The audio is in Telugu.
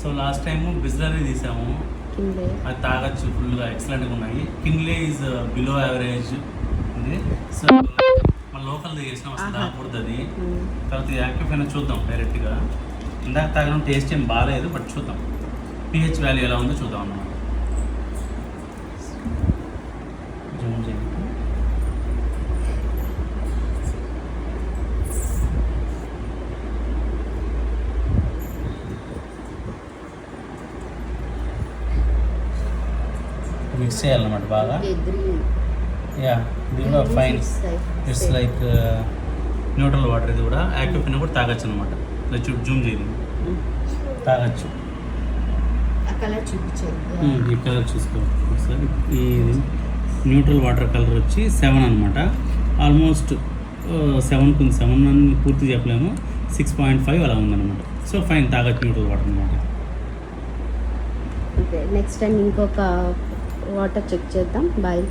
సో లాస్ట్ టైము బిస్లరీ తీసాము, అది తాగొచ్చు, ఫుల్గా ఎక్సలెంట్గా ఉన్నాయి. కిన్లే ఈజ్ బిలో యావరేజ్ ఉంది. సో మన లోకల్ చేసినాం, అసలు తాగకూడదు అది. తర్వాత యాక్టివ్ చూద్దాం డైరెక్ట్గా. ఇందాక తాగడం టేస్ట్ ఏం బాగాలేదు, బట్ చూద్దాం పిహెచ్ వాల్యూ ఎలా ఉందో చూద్దాం అన్నమాట. జూమ్ చేయండి. మిక్స్ చేయాలన్నమాట బాగా. యా, ఇది కూడా fine. It's like neutral water. ఇది కూడా యాక్టివ్ పిన్ కూడా తాగొచ్చు అనమాట. జూమ్ చేయండి, తాగొచ్చు. ఈ కలర్ చూసుకోవాలి సార్. ఈ న్యూట్రల్ వాటర్ కలర్ వచ్చి 7 అనమాట. ఆల్మోస్ట్ 7 కు 7 అని పూర్తి చెప్పలేము, 6.5 అలా ఉందన్నమాట. సో ఫైన్, తాగొచ్చు న్యూట్రల్ వాటర్ అనమాట. ఓకే, నెక్స్ట్ టైం ఇంకొక వాటర్ చెక్ చేద్దాం. బాయ్.